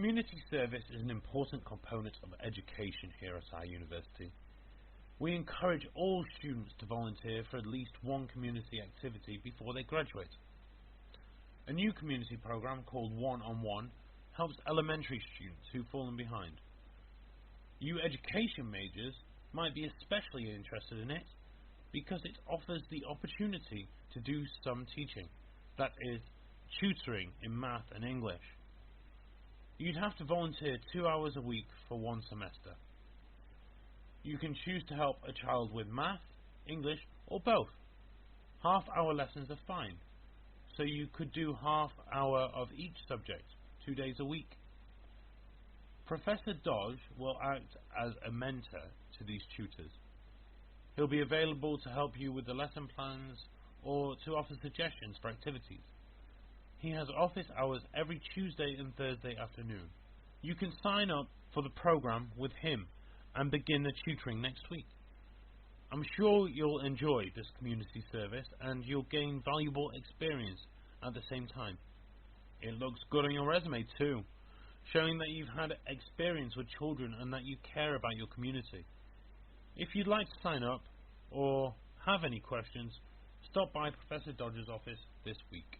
Community service is an important component of education here at our university. We encourage all students to volunteer for at least one community activity before they graduate. A new community program called One-on-One helps elementary students who've fallen behind. You education majors might be especially interested in it because it offers the opportunity to do some teaching, that is, tutoring in math and English. You'd have to volunteer 2 hours a week for one semester. You can choose to help a child with math, English, or both. Half-hour lessons are fine, so you could do half-hour of each subject, 2 days a week. Professor Dodge will act as a mentor to these tutors. He'll be available to help you with the lesson plans or to offer suggestions for activities. He has office hours every Tuesday and Thursday afternoon. You can sign up for the program with him and begin the tutoring next week. I'm sure you'll enjoy this community service and you'll gain valuable experience at the same time. It looks good on your resume too, showing that you've had experience with children and that you care about your community. If you'd like to sign up or have any questions, stop by Professor Dodge's office this week.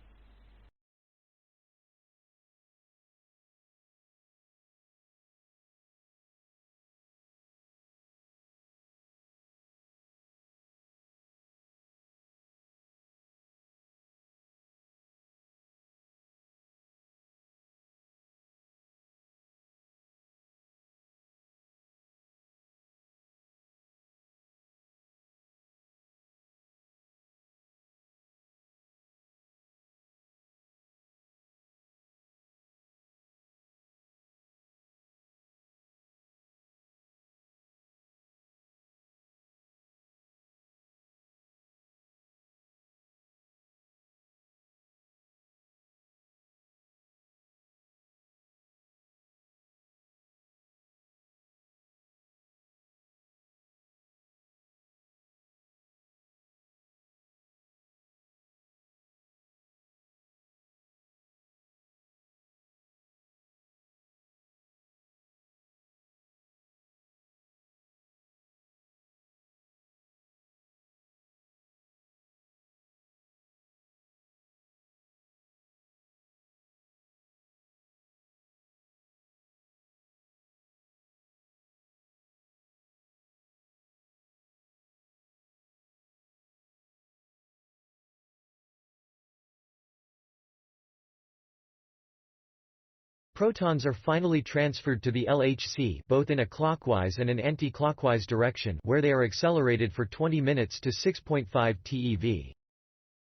Protons are finally transferred to the LHC both in a clockwise and an anti-clockwise direction where they are accelerated for 20 minutes to 6.5 TeV.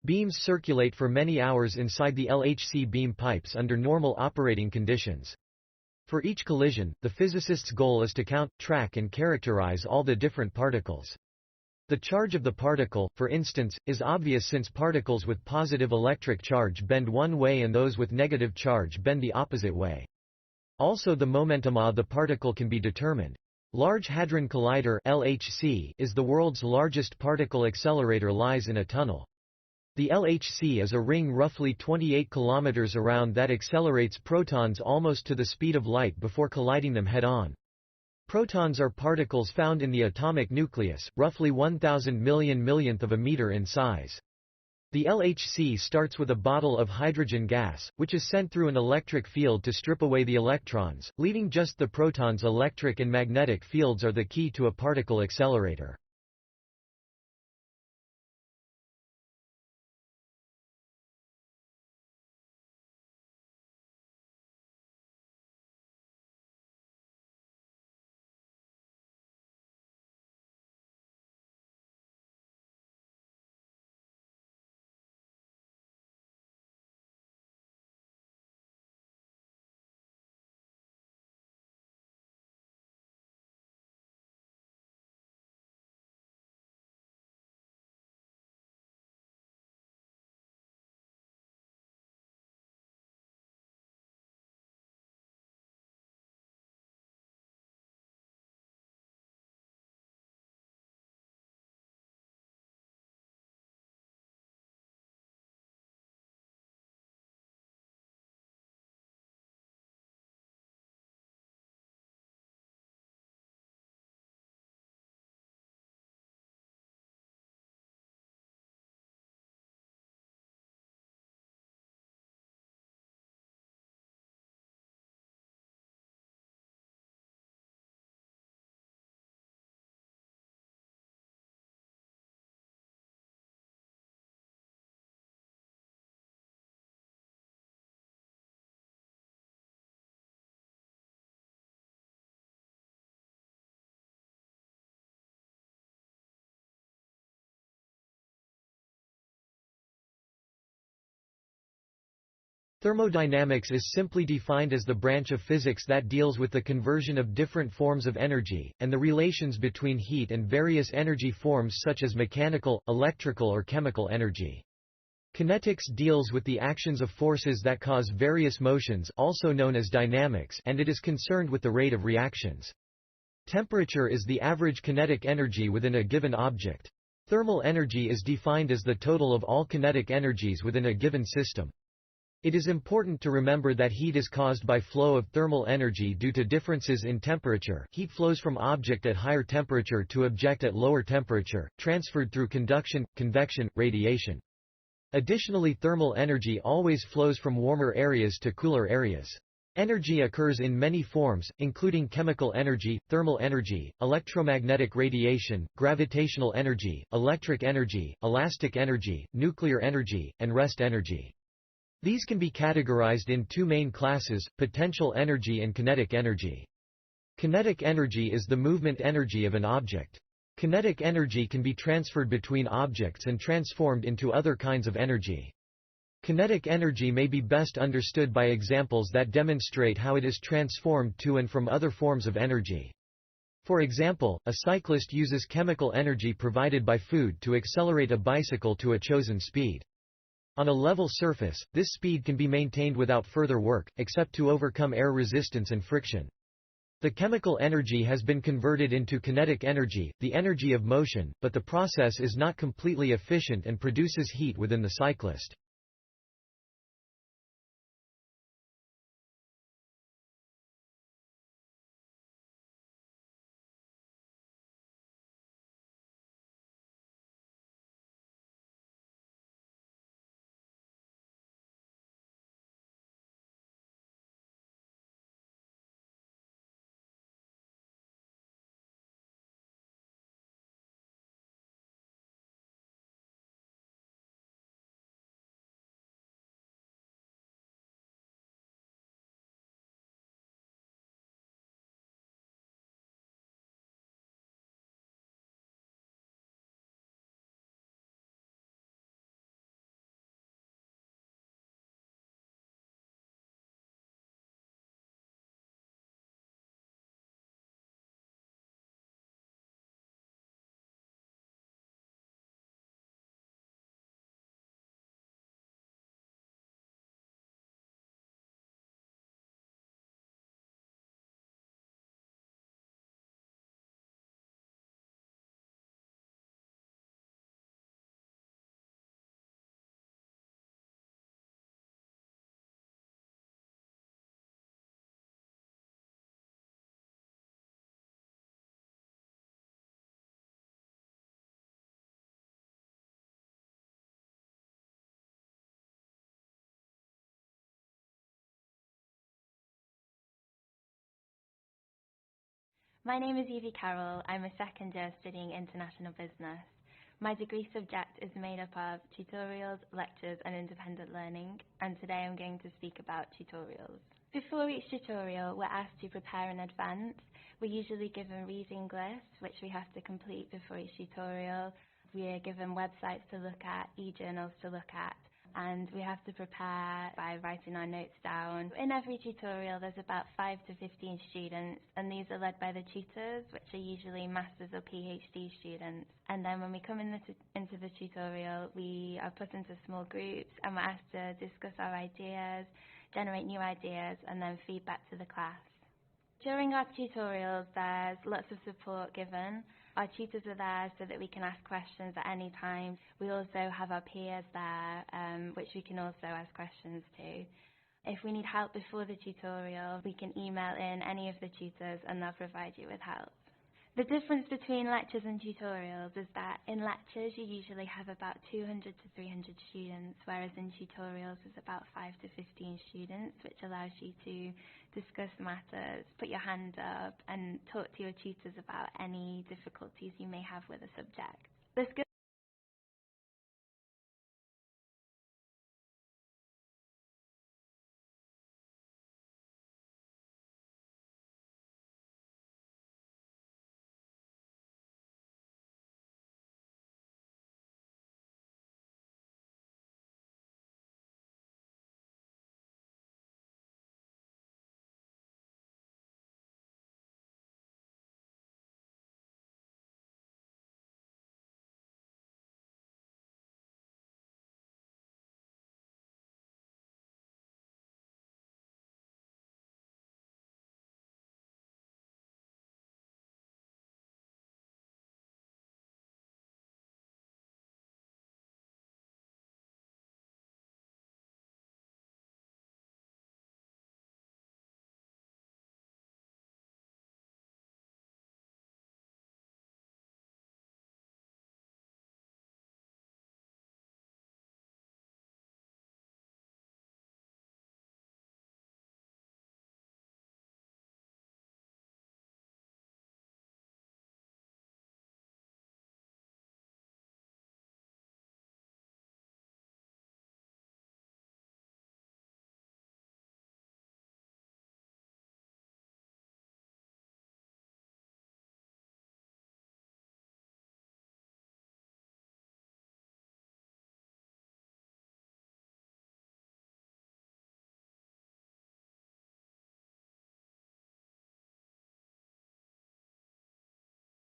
Beams circulate for many hours inside the LHC beam pipes under normal operating conditions. For each collision, the physicist's goal is to count, track and characterize all the different particles. The charge of the particle, for instance, is obvious since particles with positive electric charge bend one way and those with negative charge bend the opposite way. Also, the momentum of the particle can be determined. Large Hadron Collider (LHC) is the world's largest particle accelerator, lies in a tunnel. The LHC is a ring roughly 28 kilometers around that accelerates protons almost to the speed of light before colliding them head-on. Protons are particles found in the atomic nucleus, roughly 1,000 millionth of a meter in size. The LHC starts with a bottle of hydrogen gas, which is sent through an electric field to strip away the electrons, leaving just the protons. Electric and magnetic fields are the key to a particle accelerator. Thermodynamics is simply defined as the branch of physics that deals with the conversion of different forms of energy, and the relations between heat and various energy forms such as mechanical, electrical or chemical energy. Kinetics deals with the actions of forces that cause various motions, also known as dynamics, and it is concerned with the rate of reactions. Temperature is the average kinetic energy within a given object. Thermal energy is defined as the total of all kinetic energies within a given system. It is important to remember that heat is caused by flow of thermal energy due to differences in temperature. Heat flows from object at higher temperature to object at lower temperature, transferred through conduction, convection, radiation. Additionally, thermal energy always flows from warmer areas to cooler areas. Energy occurs in many forms, including chemical energy, thermal energy, electromagnetic radiation, gravitational energy, electric energy, elastic energy, nuclear energy, and rest energy. These can be categorized in two main classes, potential energy and kinetic energy. Kinetic energy is the movement energy of an object. Kinetic energy can be transferred between objects and transformed into other kinds of energy. Kinetic energy may be best understood by examples that demonstrate how it is transformed to and from other forms of energy. For example, a cyclist uses chemical energy provided by food to accelerate a bicycle to a chosen speed. On a level surface, this speed can be maintained without further work, except to overcome air resistance and friction. The chemical energy has been converted into kinetic energy, the energy of motion, but the process is not completely efficient and produces heat within the cyclist. My name is Evie Carroll. I'm a second year studying international business. My degree subject is made up of tutorials, lectures and independent learning, and today I'm going to speak about tutorials. Before each tutorial, we're asked to prepare in advance. We're usually given reading lists, which we have to complete before each tutorial. We are given websites to look at, e-journals to look at, and we have to prepare by writing our notes down. In every tutorial there's about 5 to 15 students, and these are led by the tutors, which are usually masters or PhD students. And then when we come into the tutorial, we are put into small groups and we're asked to discuss our ideas, generate new ideas, and then feedback to the class. During our tutorials there's lots of support given. Our tutors are there so that we can ask questions at any time. We also have our peers there, which we can also ask questions to. If we need help before the tutorial, we can email in any of the tutors and they'll provide you with help. The difference between lectures and tutorials is that in lectures you usually have about 200 to 300 students, whereas in tutorials there's about 5 to 15 students, which allows you to discuss matters, put your hand up and talk to your tutors about any difficulties you may have with a subject. The skills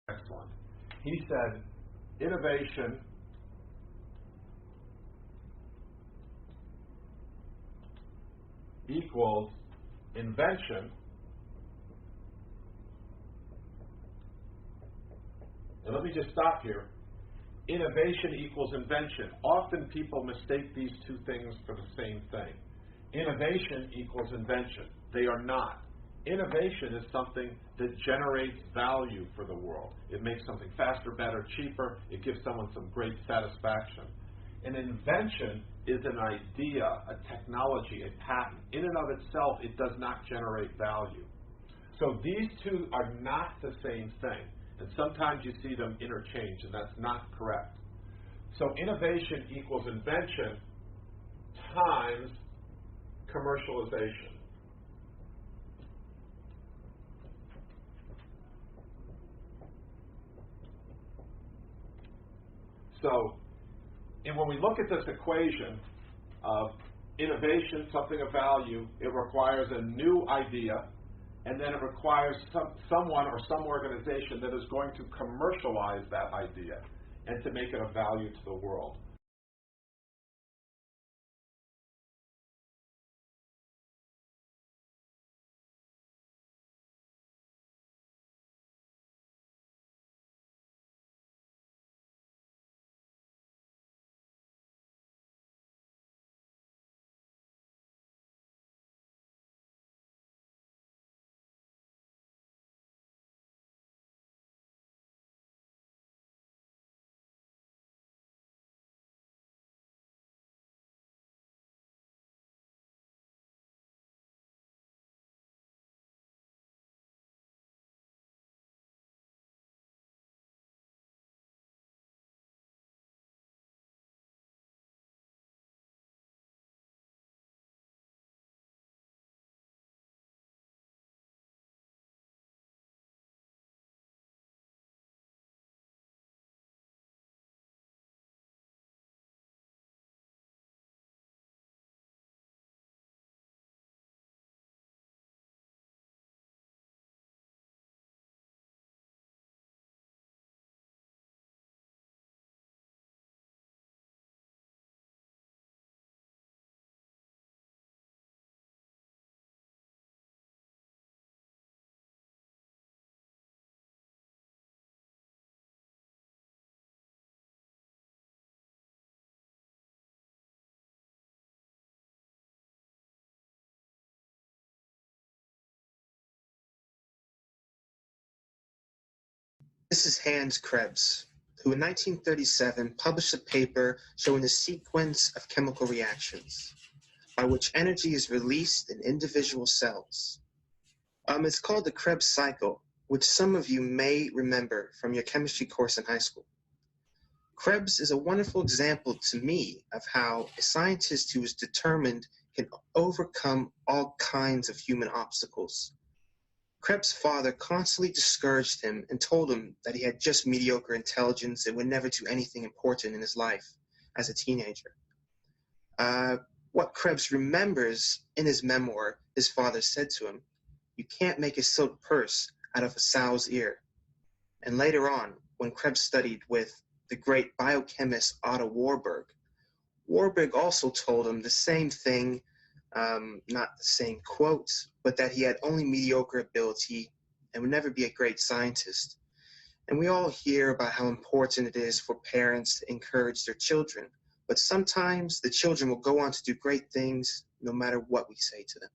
Excellent. He said, innovation equals invention. And let me just stop here. Innovation equals invention. Often people mistake these two things for the same thing. Innovation equals invention. They are not. Innovation is something that generates value for the world. It makes something faster, better, cheaper. It gives someone some great satisfaction. An invention is an idea, a technology, a patent. In and of itself, it does not generate value. So these two are not the same thing. And sometimes you see them interchanged, and that's not correct. So innovation equals invention times commercialization. So, and when we look at this equation of innovation, something of value, it requires a new idea, and then it requires someone or some organization that is going to commercialize that idea and to make it of value to the world. This is Hans Krebs, who in 1937 published a paper showing the sequence of chemical reactions by which energy is released in individual cells. It's called the Krebs Cycle, which some of you may remember from your chemistry course in high school. Krebs is a wonderful example to me of how a scientist who is determined can overcome all kinds of human obstacles. Krebs' father constantly discouraged him and told him that he had just mediocre intelligence and would never do anything important in his life as a teenager. What Krebs remembers in his memoir, his father said to him, "You can't make a silk purse out of a sow's ear." And later on, when Krebs studied with the great biochemist Otto Warburg, Warburg also told him the same thing, not the same quotes, but that he had only mediocre ability and would never be a great scientist. And we all hear about how important it is for parents to encourage their children, but sometimes the children will go on to do great things no matter what we say to them.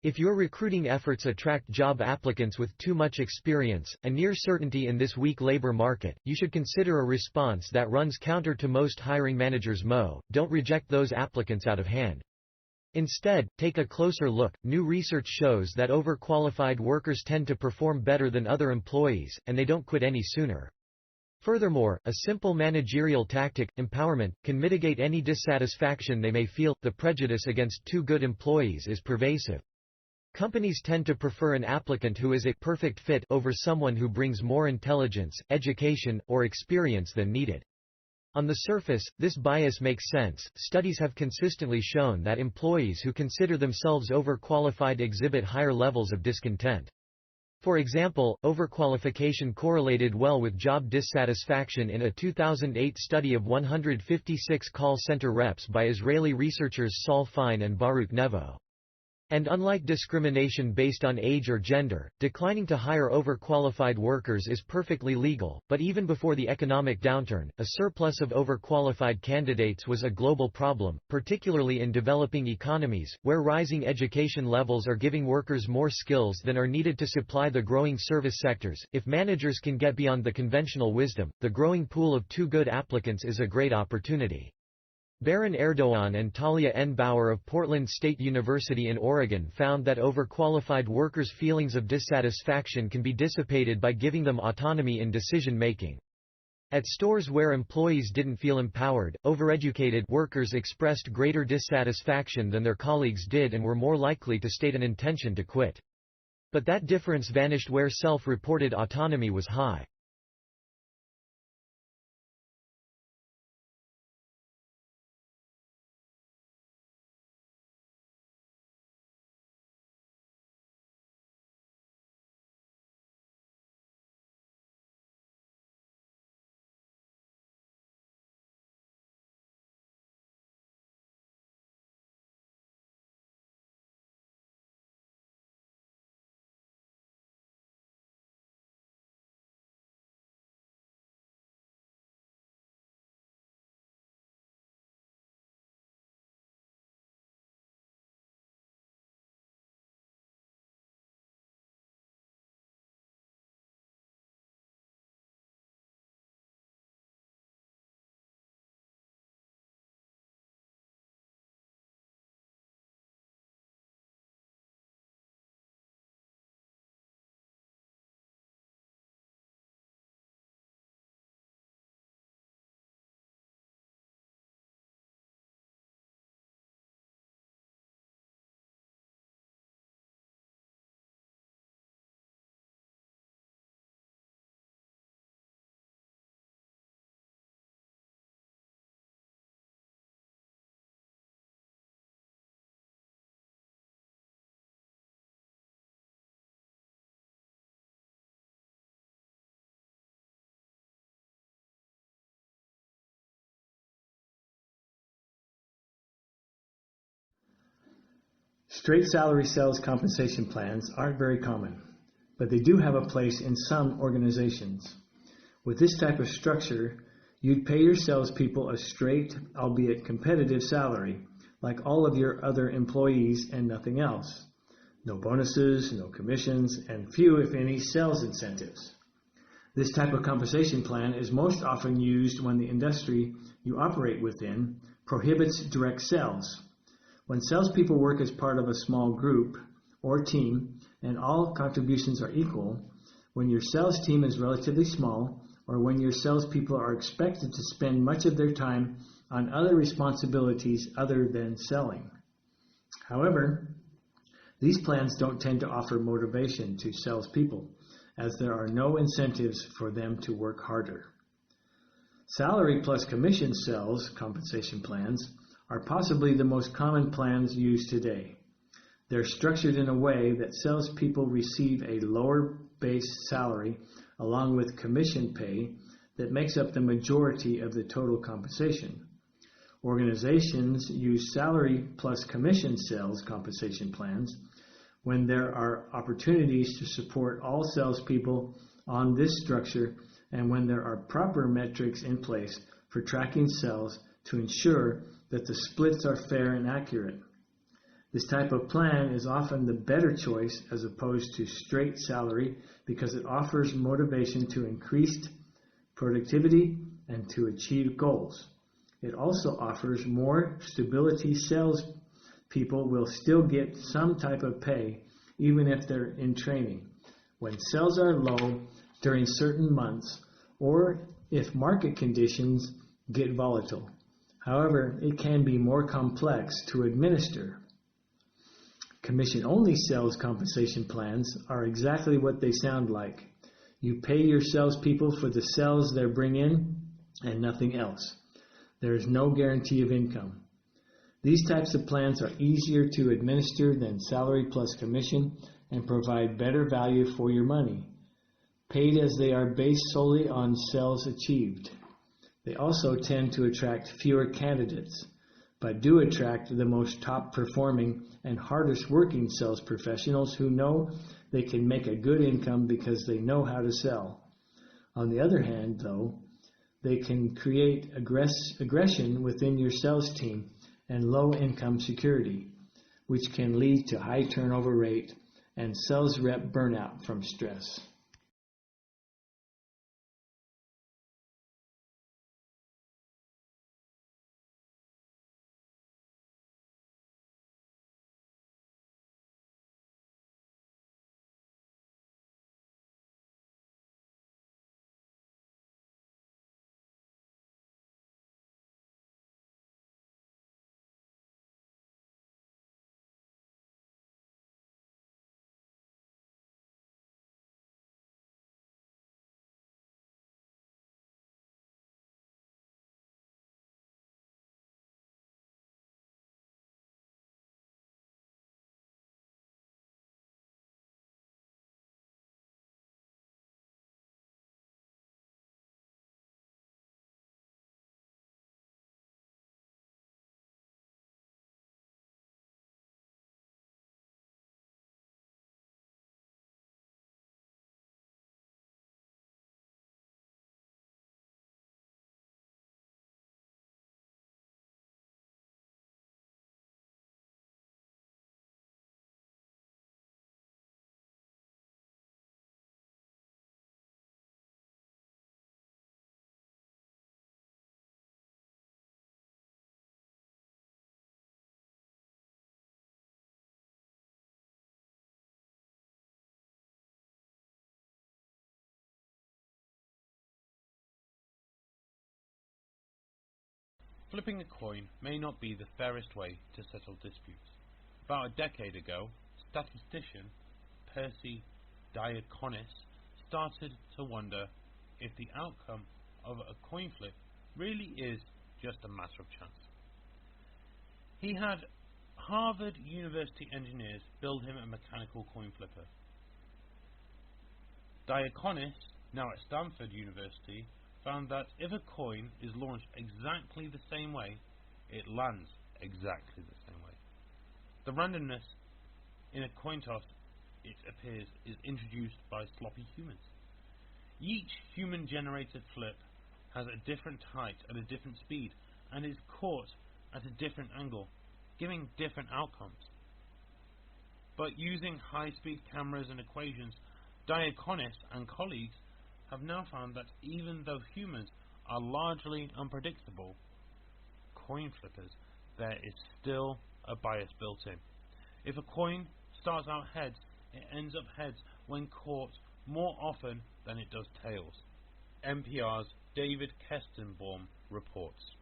If your recruiting efforts attract job applicants with too much experience, a near certainty in this weak labor market, you should consider a response that runs counter to most hiring managers' motto: don't reject those applicants out of hand. Instead, take a closer look. New research shows that overqualified workers tend to perform better than other employees, and they don't quit any sooner. Furthermore, a simple managerial tactic, empowerment, can mitigate any dissatisfaction they may feel. The prejudice against too good employees is pervasive. Companies tend to prefer an applicant who is a perfect fit over someone who brings more intelligence, education, or experience than needed. On the surface, this bias makes sense. Studies have consistently shown that employees who consider themselves overqualified exhibit higher levels of discontent. For example, overqualification correlated well with job dissatisfaction in a 2008 study of 156 call center reps by Israeli researchers Saul Fine and Baruch Nevo. And unlike discrimination based on age or gender, declining to hire overqualified workers is perfectly legal. But even before the economic downturn, a surplus of overqualified candidates was a global problem, particularly in developing economies, where rising education levels are giving workers more skills than are needed to supply the growing service sectors. If managers can get beyond the conventional wisdom, the growing pool of too good applicants is a great opportunity. Baron Erdogan and Talia N. Bauer of Portland State University in Oregon found that overqualified workers' feelings of dissatisfaction can be dissipated by giving them autonomy in decision-making. At stores where employees didn't feel empowered, overeducated workers expressed greater dissatisfaction than their colleagues did and were more likely to state an intention to quit. But that difference vanished where self-reported autonomy was high. Straight salary sales compensation plans aren't very common, but they do have a place in some organizations. With this type of structure, you'd pay your salespeople a straight, albeit competitive salary, like all of your other employees, and nothing else. No bonuses, no commissions, and few, if any, sales incentives. This type of compensation plan is most often used when the industry you operate within prohibits direct sales. When salespeople work as part of a small group or team and all contributions are equal, when your sales team is relatively small, or when your salespeople are expected to spend much of their time on other responsibilities other than selling. However, these plans don't tend to offer motivation to salespeople, as there are no incentives for them to work harder. Salary plus commission sales compensation plans are possibly the most common plans used today. They're structured in a way that salespeople receive a lower base salary along with commission pay that makes up the majority of the total compensation. Organizations use salary plus commission sales compensation plans when there are opportunities to support all salespeople on this structure and when there are proper metrics in place for tracking sales to ensure that the splits are fair and accurate. This type of plan is often the better choice as opposed to straight salary because it offers motivation to increased productivity and to achieve goals. It also offers more stability. Sales people will still get some type of pay even if they're in training. When sales are low during certain months or if market conditions get volatile. However, it can be more complex to administer. Commission-only sales compensation plans are exactly what they sound like. You pay your salespeople for the sales they bring in and nothing else. There is no guarantee of income. These types of plans are easier to administer than salary plus commission and provide better value for your money, paid as they are based solely on sales achieved. They also tend to attract fewer candidates, but do attract the most top performing and hardest working sales professionals who know they can make a good income because they know how to sell. On the other hand, though, they can create aggression within your sales team and low income security, which can lead to high turnover rate and sales rep burnout from stress. Flipping a coin may not be the fairest way to settle disputes. About a decade ago, statistician Percy Diaconis started to wonder if the outcome of a coin flip really is just a matter of chance. He had Harvard University engineers build him a mechanical coin flipper. Diaconis, now at Stanford University, found that if a coin is launched exactly the same way, it lands exactly the same way. The randomness in a coin toss, it appears, is introduced by sloppy humans. Each human-generated flip has a different height at a different speed and is caught at a different angle, giving different outcomes. But using high-speed cameras and equations, Diaconis and colleagues have now found that even though humans are largely unpredictable, coin flippers, there is still a bias built in. If a coin starts out heads, it ends up heads when caught more often than it does tails. NPR's David Kestenbaum reports.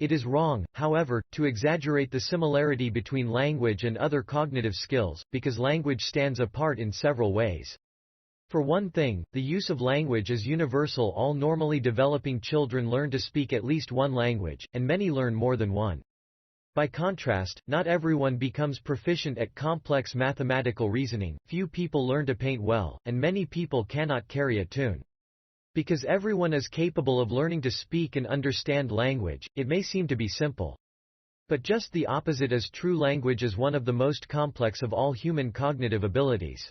It is wrong, however, to exaggerate the similarity between language and other cognitive skills, because language stands apart in several ways. For one thing, the use of language is universal. All normally developing children learn to speak at least one language, and many learn more than one. By contrast, not everyone becomes proficient at complex mathematical reasoning, few people learn to paint well, and many people cannot carry a tune. Because everyone is capable of learning to speak and understand language, it may seem to be simple. But just the opposite is true. Language is one of the most complex of all human cognitive abilities.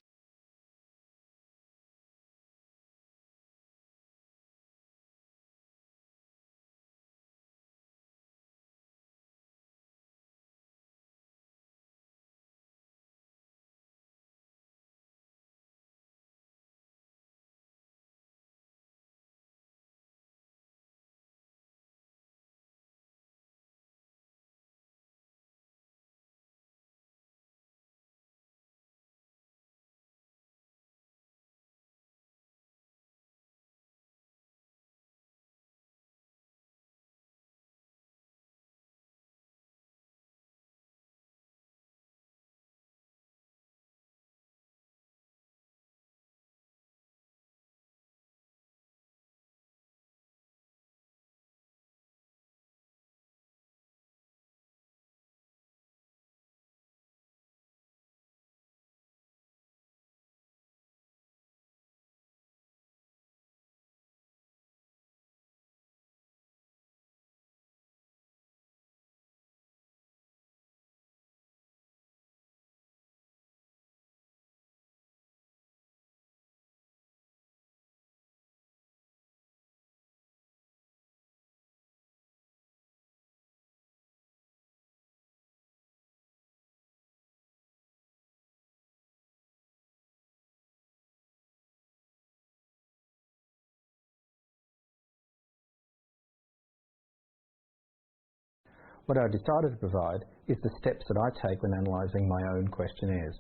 What I decided to provide is the steps that I take when analysing my own questionnaires.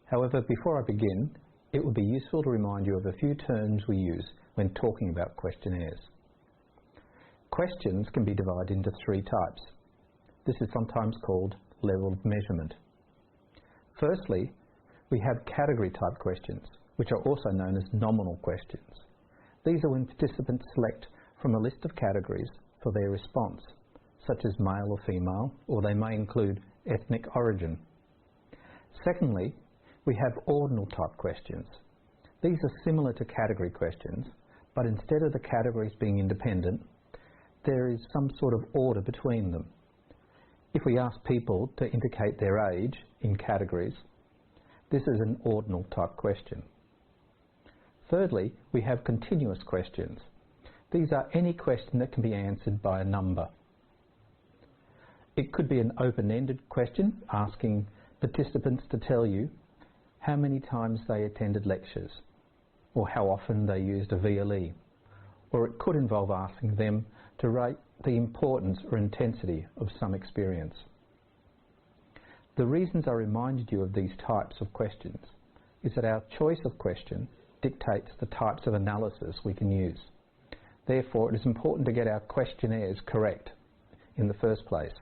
However, before I begin, it would be useful to remind you of a few terms we use when talking about questionnaires. Questions can be divided into three types. This is sometimes called level of measurement. Firstly, we have category type questions, which are also known as nominal questions. These are when participants select from a list of categories for their response, such as male or female, or they may include ethnic origin. Secondly, we have ordinal type questions. These are similar to category questions, but instead of the categories being independent, there is some sort of order between them. If we ask people to indicate their age in categories, this is an ordinal type question. Thirdly, we have continuous questions. These are any question that can be answered by a number. It could be an open-ended question asking participants to tell you how many times they attended lectures or how often they used a VLE. Or it could involve asking them to rate the importance or intensity of some experience. The reasons I reminded you of these types of questions is that our choice of question dictates the types of analysis we can use. Therefore, it is important to get our questionnaires correct in the first place.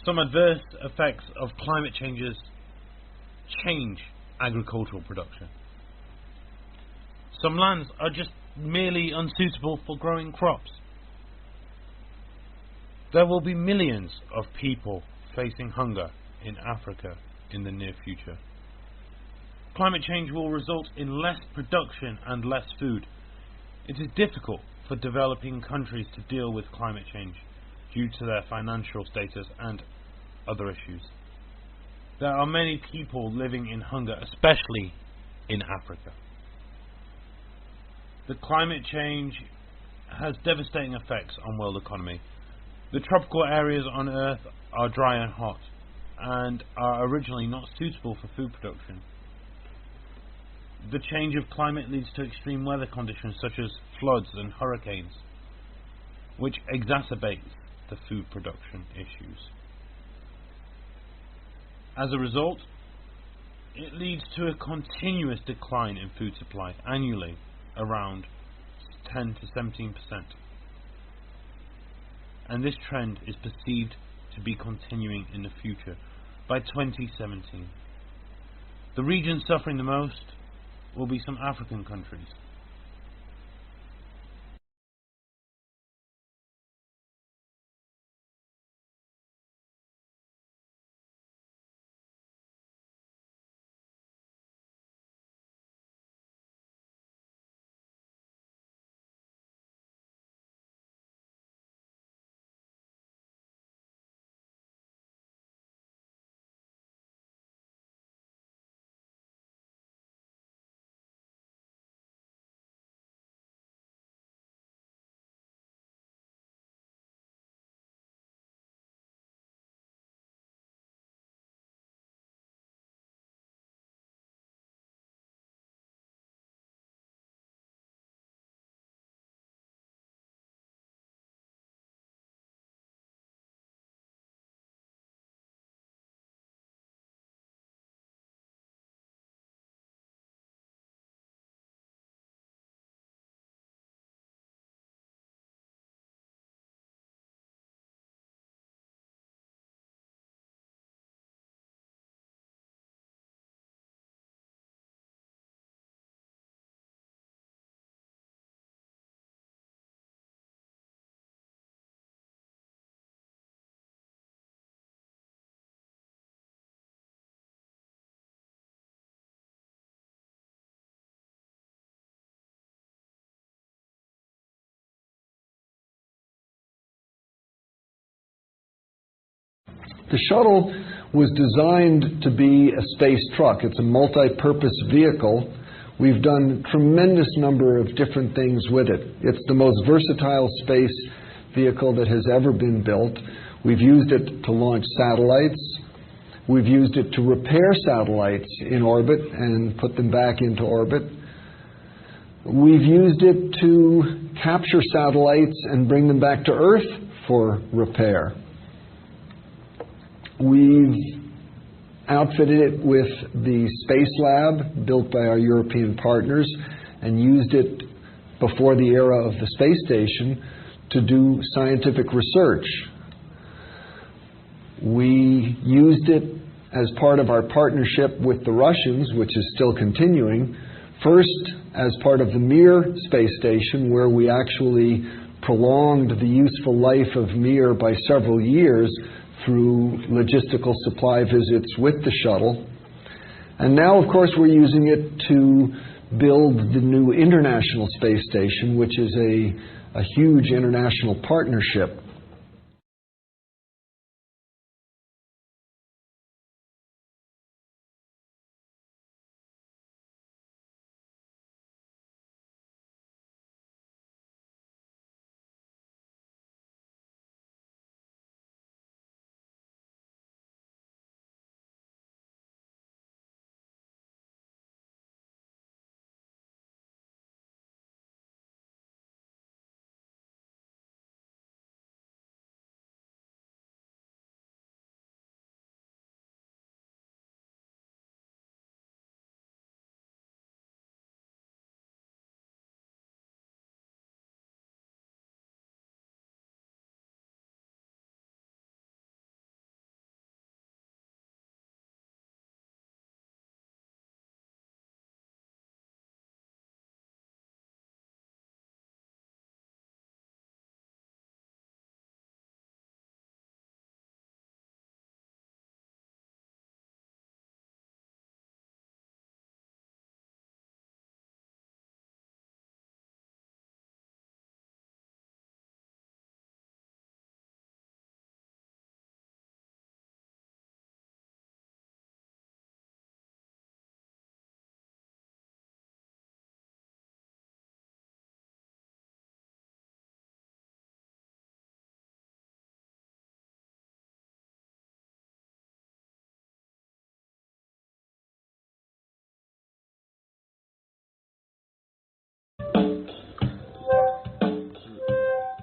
Some adverse effects of climate changes change agricultural production. Some lands are just merely unsuitable for growing crops. There will be millions of people facing hunger in Africa in the near future. Climate change will result in less production and less food. It is difficult for developing countries to deal with climate change due to their financial status and other issues. There are many people living in hunger, especially in Africa. The climate change has devastating effects on world economy. The tropical areas on Earth are dry and hot, and are originally not suitable for food production. The change of climate leads to extreme weather conditions such as floods and hurricanes, which exacerbates the food production issues. As a result, it leads to a continuous decline in food supply annually, around 10 to 17%. And this trend is perceived to be continuing in the future. By 2017, the region suffering the most will be some African countries. The shuttle was designed to be a space truck. It's a multi-purpose vehicle. We've done a tremendous number of different things with it. It's the most versatile space vehicle that has ever been built. We've used it to launch satellites. We've used it to repair satellites in orbit and put them back into orbit. We've used it to capture satellites and bring them back to Earth for repair. We've outfitted it with the Space Lab built by our European partners and used it before the era of the space station to do scientific research. We used it as part of our partnership with the Russians, which is still continuing, first as part of the Mir space station, where we actually prolonged the useful life of Mir by several years through logistical supply visits with the shuttle. And now, of course, we're using it to build the new International Space Station, which is a huge international partnership.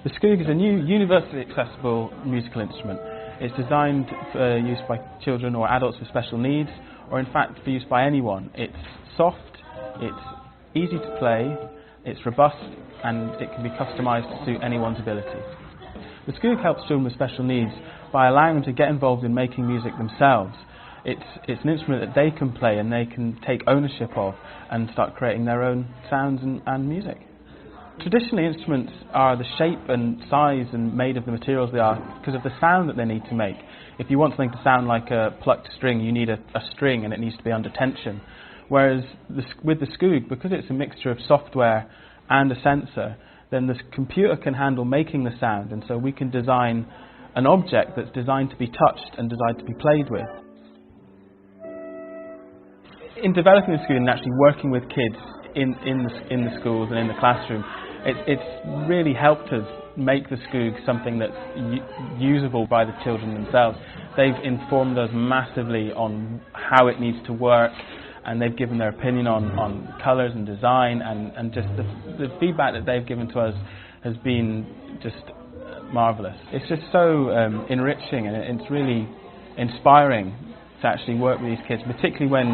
The Skoog is a new universally accessible musical instrument. It's designed for use by children or adults with special needs, or in fact for use by anyone. It's soft, it's easy to play, it's robust, and it can be customised to suit anyone's ability. The Skoog helps children with special needs by allowing them to get involved in making music themselves. It's an instrument that they can play and they can take ownership of and start creating their own sounds and music. Traditionally, instruments are the shape and size and made of the materials they are because of the sound that they need to make. If you want something to sound like a plucked string, you need a string and it needs to be under tension. Whereas with the Skoog, because it's a mixture of software and a sensor, then the computer can handle making the sound, and so we can design an object that's designed to be touched and designed to be played with. In developing the Skoog and actually working with kids in the schools and in the classroom, it's really helped us make the Skoog something that's usable by the children themselves. They've informed us massively on how it needs to work, and they've given their opinion on colours and design, and just the feedback that they've given to us has been just marvellous. It's just so enriching, and it's really inspiring to actually work with these kids, particularly when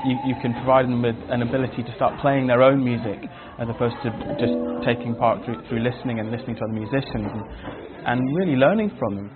you can provide them with an ability to start playing their own music as opposed to just taking part through listening and listening to other musicians and really learning from them.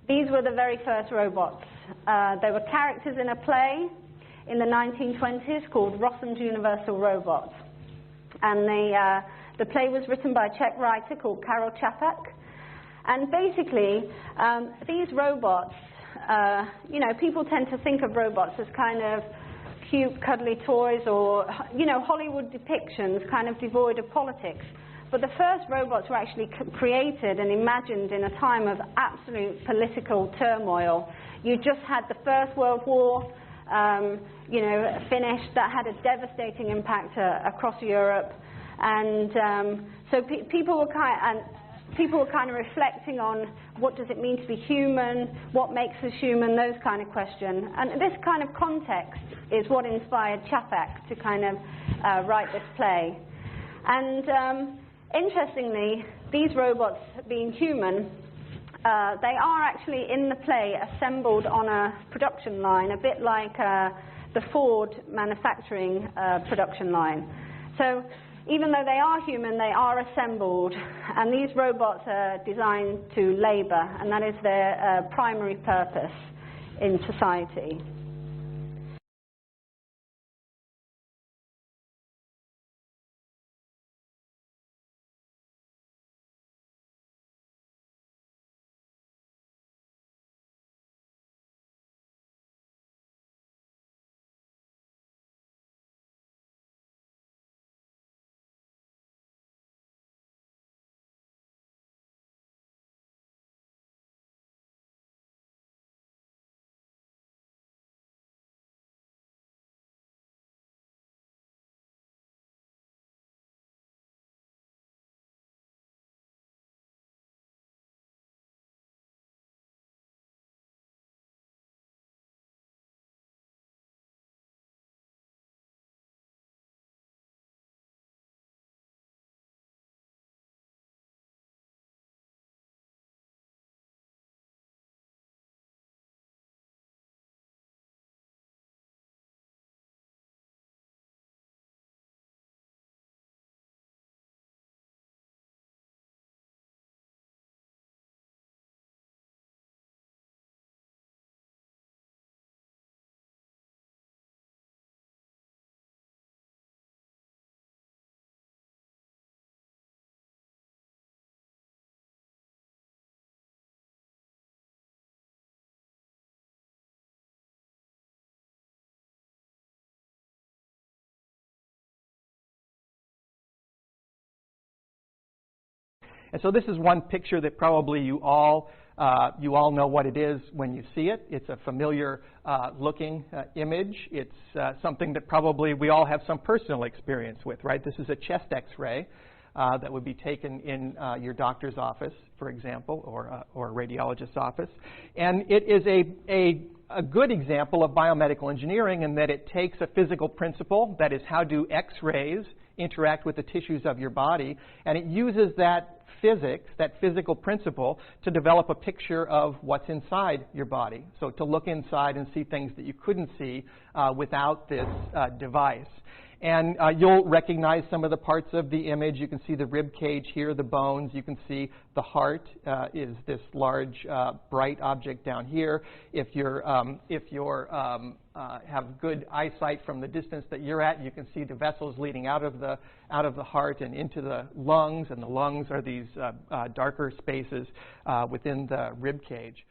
These were the very first robots. They were characters in a play in the 1920s called Rossum's Universal Robots. And the play was written by a Czech writer called Karel Čapek. And basically, these robots, people tend to think of robots as kind of cute, cuddly toys or, Hollywood depictions kind of devoid of politics. But the first robots were actually created and imagined in a time of absolute political turmoil. You just had the First World War, finished. That had a devastating impact across Europe, and so people were kind of reflecting on what does it mean to be human, what makes us human, those kind of questions. And this kind of context is what inspired Čapek to kind of write this play. And interestingly, these robots, being human, they are actually in the play assembled on a production line, a bit like the Ford manufacturing production line. So even though they are human, they are assembled, and these robots are designed to labour, and that is their primary purpose in society. And so this is one picture that probably you all know what it is when you see it. It's a familiar looking image. It's something that probably we all have some personal experience with, right? This is a chest X-ray that would be taken in your doctor's office, for example, or a radiologist's office. And it is a good example of biomedical engineering in that it takes a physical principle, that is, how do X-rays interact with the tissues of your body, and it uses that physics, that physical principle, to develop a picture of what's inside your body. So to look inside and see things that you couldn't see without this device. And you'll recognize some of the parts of the image. You can see the rib cage here, the bones. You can see the heart is this large, bright object down here. If you're have good eyesight from the distance that you're at, you can see the vessels leading out of the heart and into the lungs. And the lungs are these darker spaces within the rib cage.